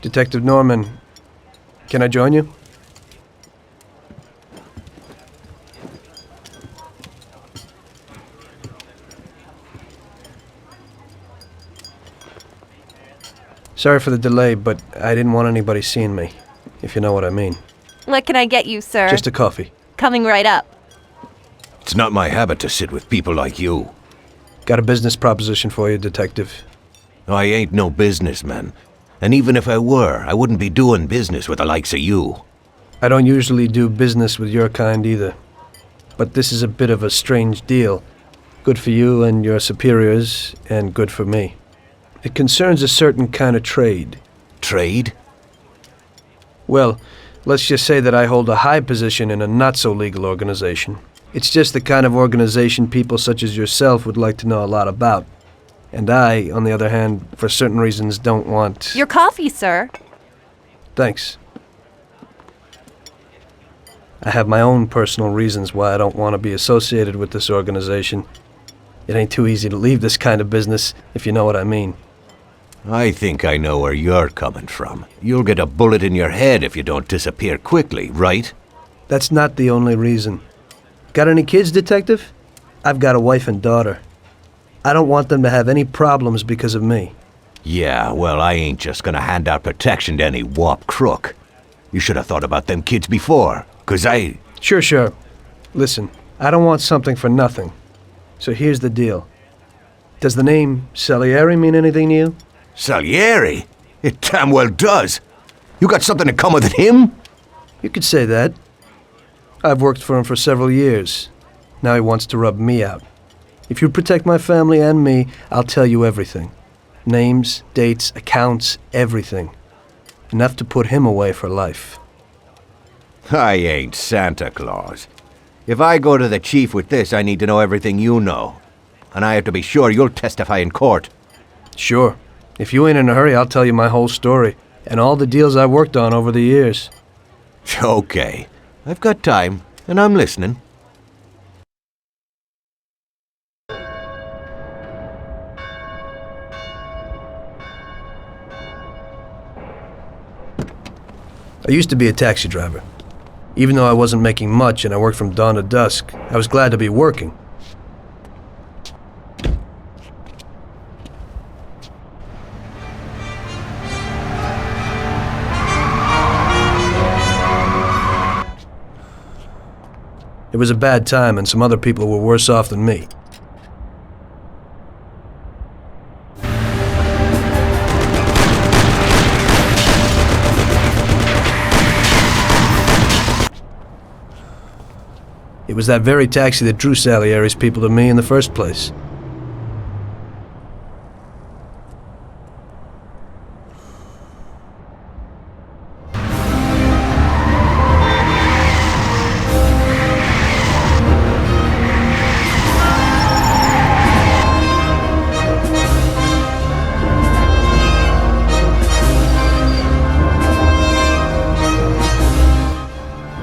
Detective Norman, can I join you? Sorry for the delay, but I didn't want anybody seeing me, if you know what I mean. What can I get you, sir? Just a coffee. Coming right up. It's not my habit to sit with people like you. Got a business proposition for you, Detective. I ain't no businessman. And even if I were, I wouldn't be doing business with the likes of you. I don't usually do business with your kind either. But this is a bit of a strange deal. Good for you and your superiors, and good for me. It concerns a certain kind of trade. Trade? Well, let's just say that I hold a high position in a not-so-legal organization. It's just the kind of organization people such as yourself would like to know a lot about. And I, on the other hand, for certain reasons, don't want... Your coffee, sir. Thanks. I have my own personal reasons why I don't want to be associated with this organization. It ain't too easy to leave this kind of business, if you know what I mean. I think I know where you're coming from. You'll get a bullet in your head if you don't disappear quickly, right? That's not the only reason. Got any kids, Detective? I've got a wife and daughter. I don't want them to have any problems because of me. Yeah, well, I ain't just gonna hand out protection to any wop crook. You should have thought about them kids before, 'cause I... Sure. Listen, I don't want something for nothing. So here's the deal. Does the name Salieri mean anything to you? Salieri? It damn well does. You got something in common with him? You could say that. I've worked for him for several years. Now he wants to rub me out. If you protect my family and me, I'll tell you everything. Names, dates, accounts, everything. Enough to put him away for life. I ain't Santa Claus. If I go to the chief with this, I need to know everything you know. And I have to be sure you'll testify in court. Sure. If you ain't in a hurry, I'll tell you my whole story, and all the deals I've worked on over the years. Okay. I've got time, and I'm listening. I used to be a taxi driver. Even though I wasn't making much and I worked from dawn to dusk, I was glad to be working. It was a bad time and some other people were worse off than me. It was that very taxi that drew Salieris people to me in the first place.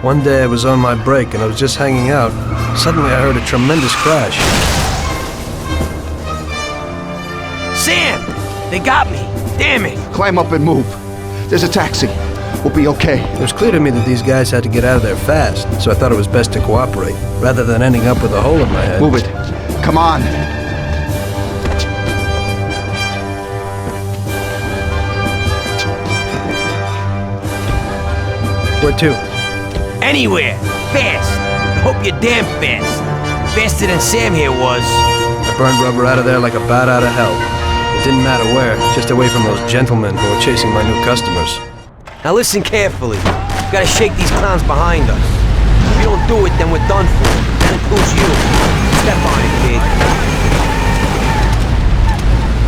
One day I was on my break and I was just hanging out. Suddenly I heard a tremendous crash. Sam! They got me! Damn it! Climb up and move. There's a taxi. We'll be okay. It was clear to me that these guys had to get out of there fast, so I thought it was best to cooperate, rather than ending up with a hole in my head. Move it. Come on. Where to? Anywhere! Fast! I hope you're damn fast. Faster than Sam here was. I burned rubber out of there like a bat out of hell. It didn't matter where, just away from those gentlemen who were chasing my new customers. Now listen carefully. We gotta shake these clowns behind us. If you don't do it, then we're done for. That includes you. Step on it, kid.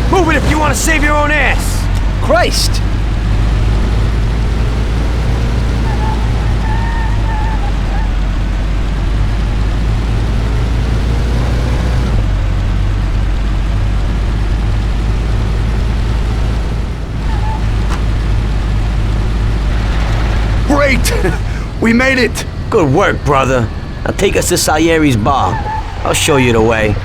Move it if you want to save your own ass! Christ! Great! We made it! Good work, brother. Now take us to Salieri's bar. I'll show you the way.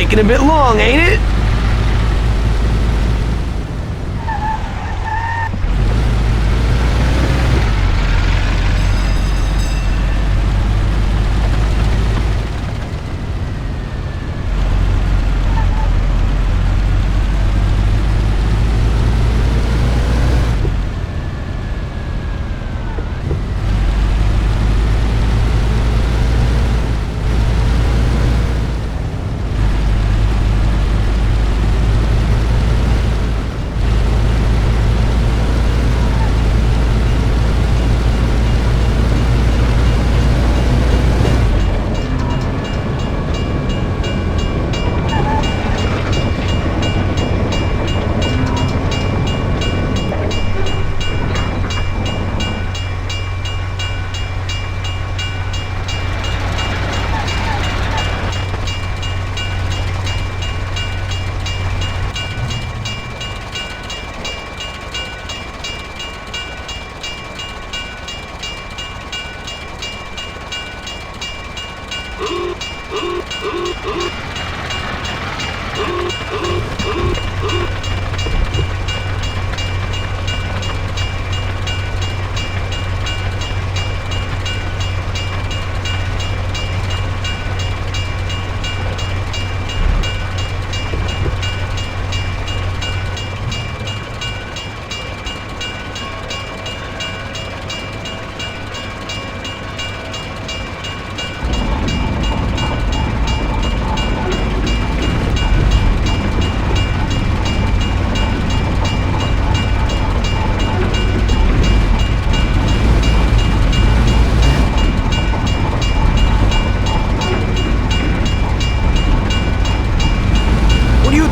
Taking a bit long, ain't it?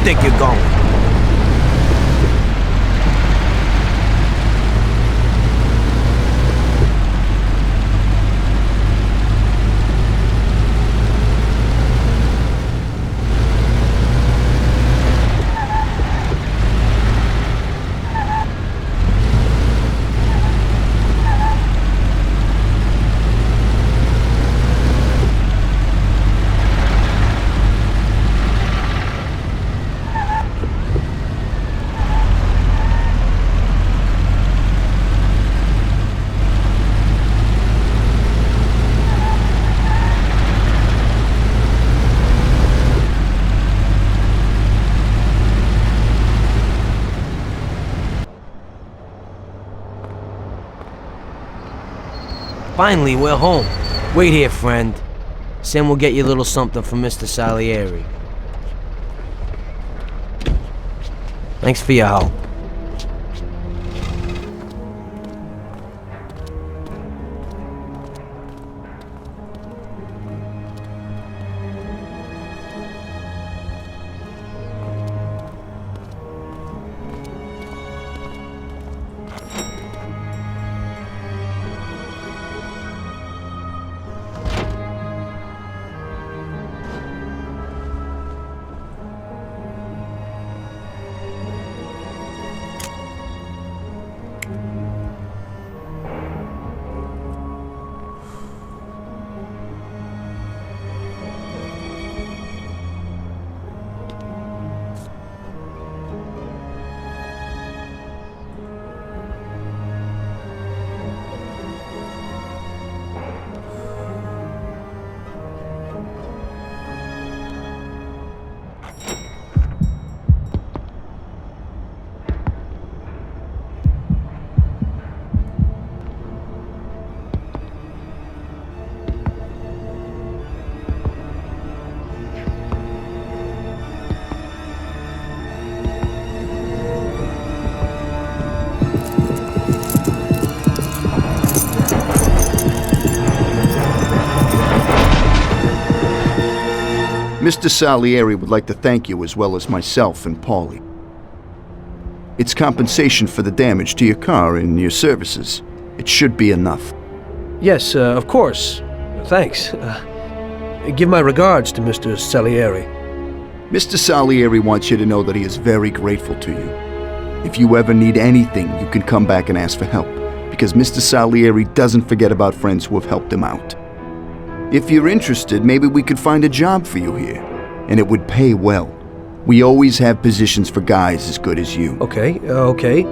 Think you're going? Finally, we're home. Wait here, friend. Sam will get you a little something from Mr. Salieri. Thanks for your help. Mr. Salieri would like to thank you as well as myself and Paulie. It's compensation for the damage to your car and your services. It should be enough. Yes, of course. Thanks. Give my regards to Mr. Salieri. Mr. Salieri wants you to know that he is very grateful to you. If you ever need anything, you can come back and ask for help, because Mr. Salieri doesn't forget about friends who have helped him out. If you're interested, maybe we could find a job for you here. and it would pay well. We always have positions for guys as good as you. Okay.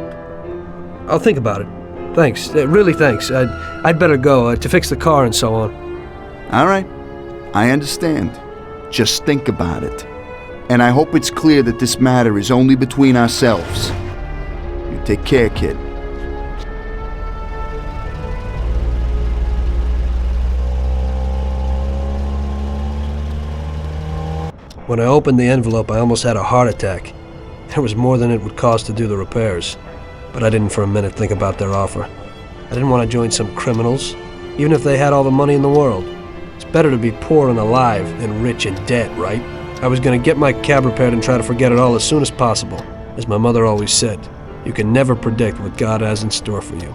I'll think about it. Thanks. Really thanks. I'd better go to fix the car and so on. All right. I understand. Just think about it. And I hope it's clear that this matter is only between ourselves. You take care, kid. When I opened the envelope, I almost had a heart attack. There was more than it would cost to do the repairs. But I didn't for a minute think about their offer. I didn't want to join some criminals, even if they had all the money in the world. It's better to be poor and alive than rich and dead, right? I was going to get my cab repaired and try to forget it all as soon as possible. As my mother always said, you can never predict what God has in store for you.